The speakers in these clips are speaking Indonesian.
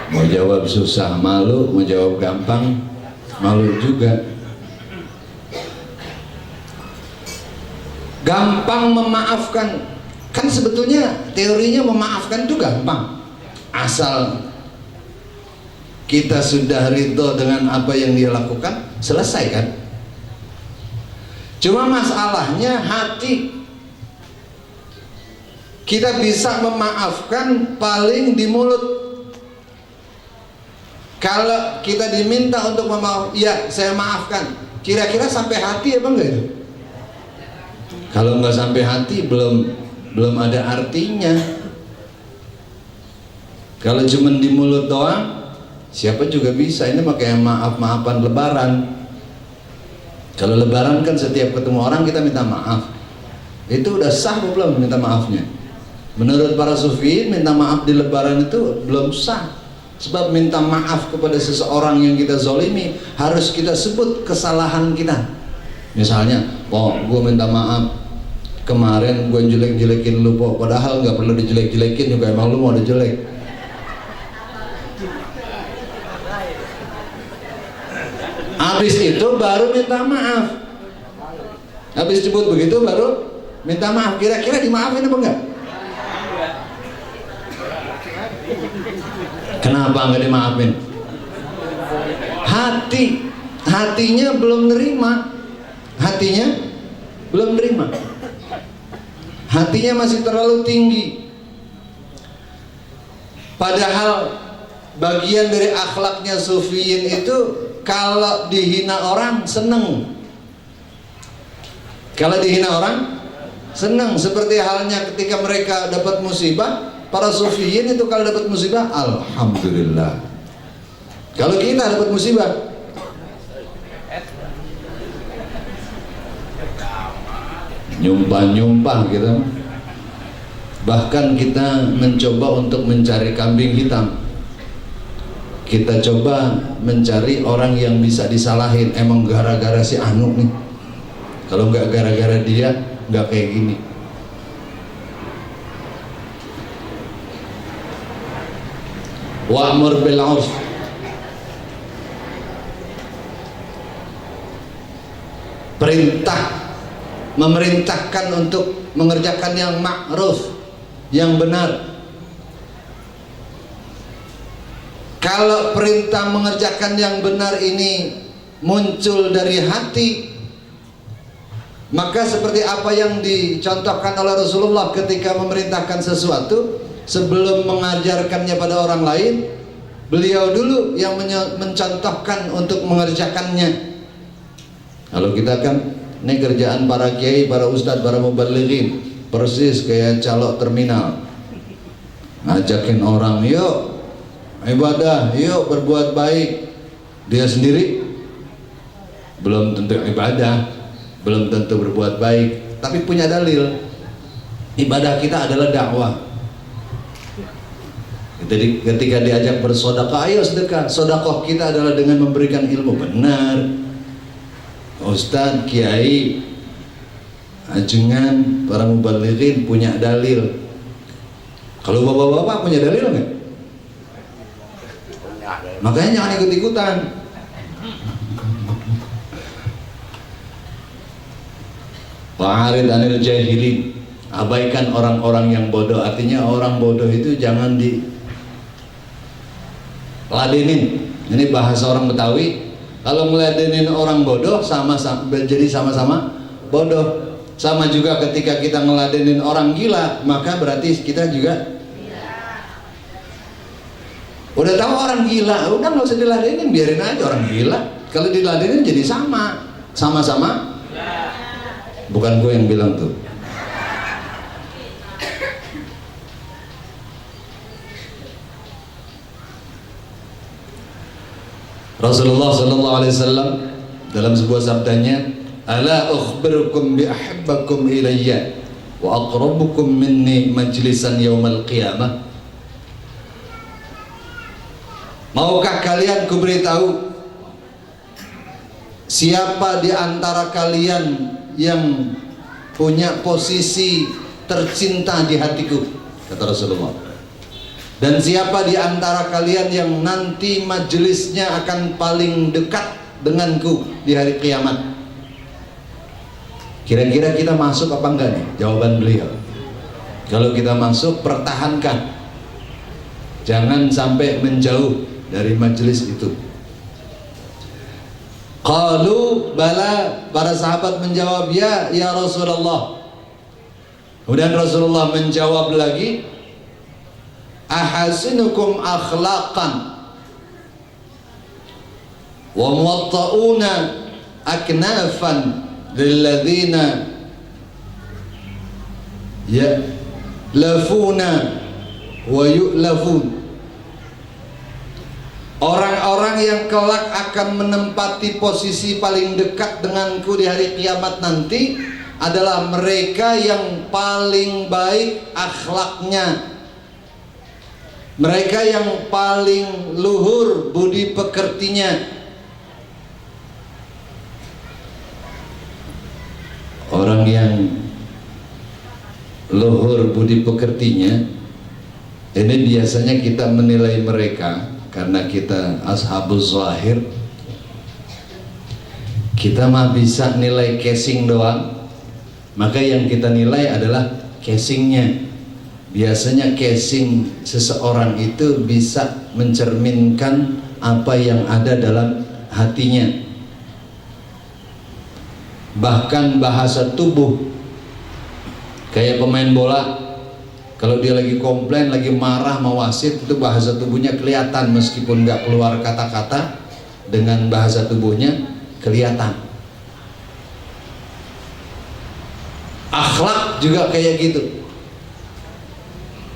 Mau jawab susah malu, mau jawab gampang malu juga. Gampang memaafkan, kan sebetulnya teorinya memaafkan itu gampang, asal kita sudah ridho dengan apa yang dia lakukan, selesai kan. Cuma masalahnya hati. Kita bisa memaafkan paling di mulut. Kalau kita diminta untuk memaaf, ya saya maafkan, kira-kira sampai hati apa enggak itu? Kalau enggak sampai hati belum ada artinya. Kalau cuma di mulut doang, siapa juga bisa. Ini makanya maaf-maafan lebaran. Kalau lebaran kan setiap ketemu orang kita minta maaf. Itu udah sah apa belum minta maafnya? Menurut para sufiin, minta maaf di lebaran itu belum sah. Sebab minta maaf kepada seseorang yang kita zolimi harus kita sebut kesalahan kita. Misalnya, gue minta maaf kemarin gue jelek-jelekin lu, padahal nggak perlu dijelek-jelekin juga, emang lu mau ada jelek. Habis itu baru minta maaf. Habis disebut begitu baru minta maaf. Kira-kira dimaafin apa enggak? Kenapa nggak dimaafin? Hatinya belum nerima. Hatinya masih terlalu tinggi. Padahal bagian dari akhlaknya sufiyin itu kalau dihina orang seneng. Kalau dihina orang seneng. Seperti halnya ketika mereka dapat musibah, para sufiyin itu kalau dapat musibah, alhamdulillah. Kalau kita dapat musibah, nyumpah-nyumpah gitu. Bahkan kita mencoba untuk mencari kambing hitam. Kita coba mencari orang yang bisa disalahin. Emang gara-gara si Anu nih. Kalau nggak gara-gara dia, nggak kayak gini. Wa'mur bil 'urf, memerintahkan untuk mengerjakan yang ma'ruf, yang benar. Kalau perintah mengerjakan yang benar ini muncul dari hati, maka seperti apa yang dicontohkan oleh Rasulullah ketika memerintahkan sesuatu, sebelum mengajarkannya pada orang lain, beliau dulu yang mencontohkan untuk mengerjakannya. Kalau kita kan, ini kerjaan para kiai, para ustadz, para mubalighin, persis kayak calok terminal, ngajakin orang, yuk ibadah, yuk berbuat baik. Dia sendiri belum tentu ibadah, belum tentu berbuat baik, tapi punya dalil. Ibadah kita adalah dakwah. Jadi ketika diajak bersedekah, ayo sedekah. Sedekah kita adalah dengan memberikan ilmu benar. Ustadz, kiai, ajengan, para mubalighin punya dalil. Kalau bapak-bapak punya dalil nggak? Makanya jangan ikut-ikutan. Wa'arid anil jahilin, abaikan orang-orang yang bodoh. Artinya orang bodoh itu jangan ladenin. Ini bahasa orang Betawi. Kalau ngeladenin orang bodoh jadi sama-sama bodoh. Sama juga ketika kita ngeladenin orang gila, maka berarti kita juga udah tahu orang gila, udah nggak usah diladenin, biarin aja orang gila. Kalau diladenin jadi sama-sama. Bukan gue yang bilang tuh. Rasulullah sallallahu alaihi wasallam dalam sebuah sabdanya, ala ukhbirukum bi ahabbakum ilayya wa aqrabukum minni majlisan yaumal qiyamah. Maukah kalian kuberitahu siapa di antara kalian yang punya posisi tercinta di hatiku, kata Rasulullah. Dan siapa di antara kalian yang nanti majelisnya akan paling dekat denganku di hari kiamat? Kira-kira kita masuk apa enggak nih? Jawaban beliau, kalau kita masuk, pertahankan, jangan sampai menjauh dari majelis itu. Qalu bala, para sahabat menjawab, ya Rasulullah. Kemudian Rasulullah menjawab lagi, ahasinukum akhlaqan wa muwatta'una aknafan lilladzina ya'lafuna wa yu'lafun. Orang-orang yang kelak akan menempati posisi paling dekat denganku di hari kiamat nanti adalah mereka yang paling baik akhlaknya, mereka yang paling luhur budi pekertinya. Orang yang luhur budi pekertinya ini biasanya kita menilai mereka karena kita ashabuz zahir. Kita mah bisa nilai casing doang, maka yang kita nilai adalah casingnya. Biasanya casing seseorang itu bisa mencerminkan apa yang ada dalam hatinya. Bahkan bahasa tubuh, kayak pemain bola, kalau dia lagi komplain, lagi marah sama wasit, itu bahasa tubuhnya kelihatan, meskipun nggak keluar kata-kata, dengan bahasa tubuhnya kelihatan. Akhlak juga kayak gitu.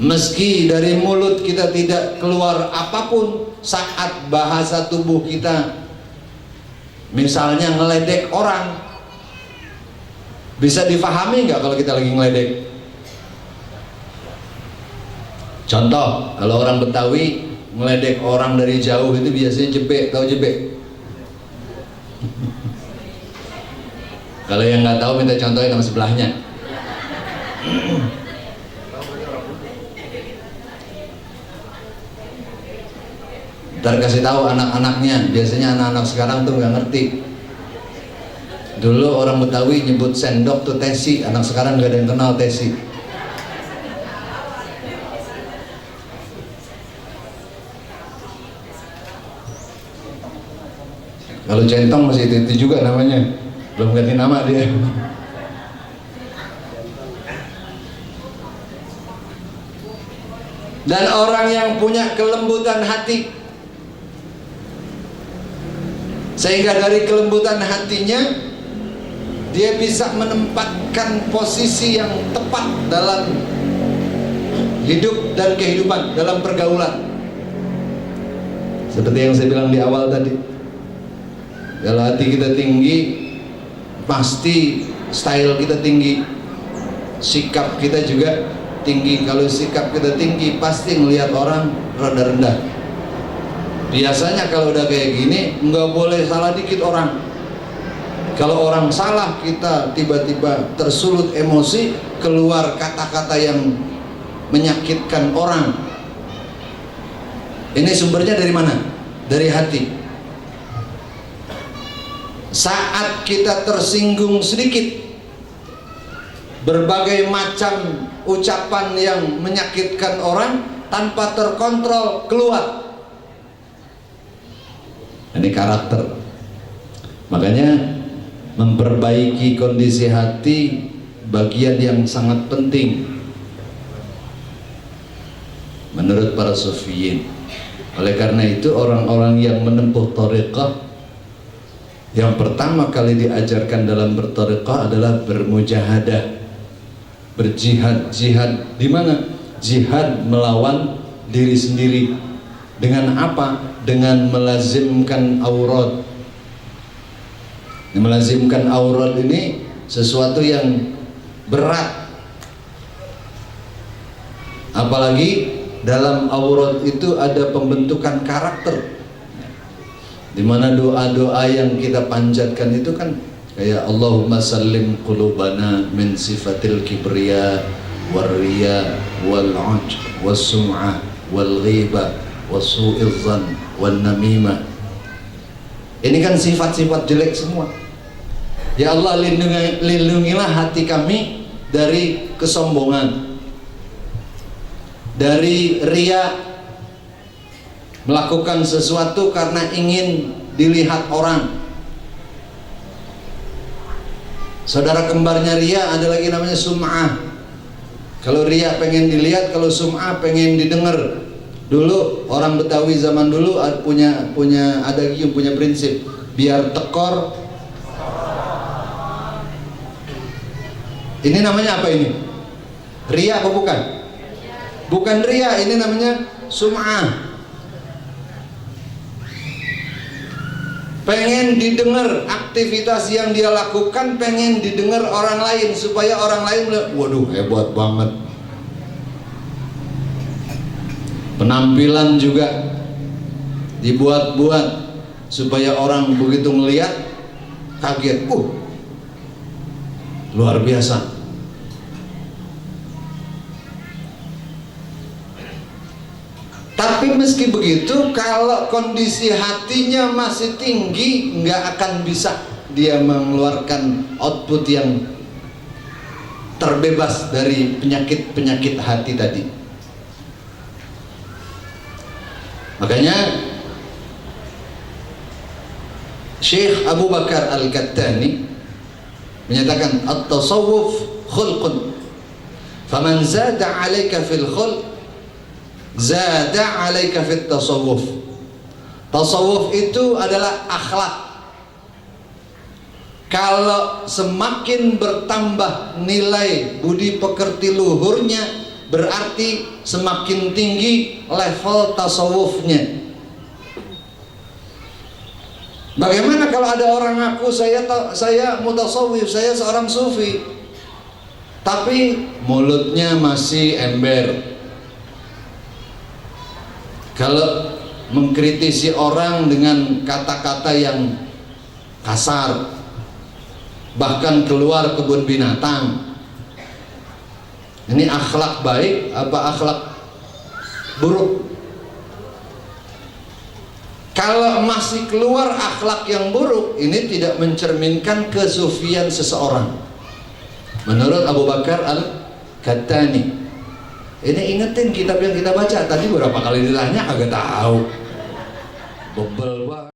Meski dari mulut kita tidak keluar apapun, saat bahasa tubuh kita misalnya ngeledek orang, bisa difahami nggak kalau kita lagi ngeledek? Contoh, kalau orang Betawi ngeledek orang dari jauh itu biasanya jebek, tahu jebek? Kalau yang nggak tahu minta contohin sama sebelahnya. Ntar kasih tahu anak-anaknya, biasanya anak-anak sekarang tuh nggak ngerti. Dulu orang Betawi nyebut sendok tuh tesi, anak sekarang nggak ada yang kenal tesi. Kalau centong masih itu juga namanya, belum ganti nama dia. Dan orang yang punya kelembutan hati, sehingga dari kelembutan hatinya dia bisa menempatkan posisi yang tepat dalam hidup dan kehidupan, dalam pergaulan. Seperti yang saya bilang di awal tadi, kalau hati kita tinggi, pasti style kita tinggi, sikap kita juga tinggi. Kalau sikap kita tinggi, pasti ngelihat orang rada rendah. Biasanya kalau udah kayak gini, nggak boleh salah dikit orang. Kalau orang salah, kita tiba-tiba tersulut emosi, keluar kata-kata yang menyakitkan orang. Ini sumbernya dari mana? Dari hati. Saat kita tersinggung sedikit, berbagai macam ucapan yang menyakitkan orang tanpa terkontrol keluar. Ini karakter. Makanya memperbaiki kondisi hati bagian yang sangat penting menurut para sufiyin. Oleh karena itu orang-orang yang menempuh thariqah, yang pertama kali diajarkan dalam berthariqah adalah bermujahadah, berjihad. Jihad di mana? Jihad melawan diri sendiri. Dengan apa? Dengan melazimkan aurat. Melazimkan aurat ini sesuatu yang berat. Apalagi dalam aurat itu ada pembentukan karakter, dimana doa-doa yang kita panjatkan itu kan kayak Allahumma sallim qulubana min sifatil kibriya warriya wal ujb was sum'ah wal ghibah wasu'il dzan wan namimah. Ini kan sifat-sifat jelek semua. Ya Allah, lindungilah hati kami dari kesombongan, dari riya, melakukan sesuatu karena ingin dilihat orang. Saudara kembarnya riya ada lagi namanya sum'ah. Kalau riya pengen dilihat, kalau sum'ah pengen didengar. Dulu orang Betawi zaman dulu ada yang punya prinsip, biar tekor. Ini namanya apa ini? Riya apa bukan? Bukan riya, ini namanya sum'ah. Pengen didengar aktivitas yang dia lakukan, pengen didengar orang lain supaya orang lain bilang, waduh hebat banget. Penampilan juga dibuat-buat supaya orang begitu melihat kaget, luar biasa. Tapi meski begitu, kalau kondisi hatinya masih tinggi, nggak akan bisa dia mengeluarkan output yang terbebas dari penyakit-penyakit hati tadi. Makanya Syekh Abu Bakar Al-Kattani menyatakan at-tasawuf khulqun faman zada 'alaika fil khulq zada 'alaika fit tasawuf. Tasawuf itu adalah akhlak. Kalau semakin bertambah nilai budi pekerti luhurnya, berarti semakin tinggi level tasawufnya. Bagaimana kalau ada orang ngaku saya mutasawwif, saya seorang sufi, tapi mulutnya masih ember. Kalau mengkritisi orang dengan kata-kata yang kasar, bahkan keluar kebun binatang, ini akhlak baik apa akhlak buruk? Kalau masih keluar akhlak yang buruk, ini tidak mencerminkan kesufian seseorang menurut Abu Bakar Al-Kattani. Ini ingetin kitab yang kita baca tadi, berapa kali ditanya kagak tahu. Bebel banget.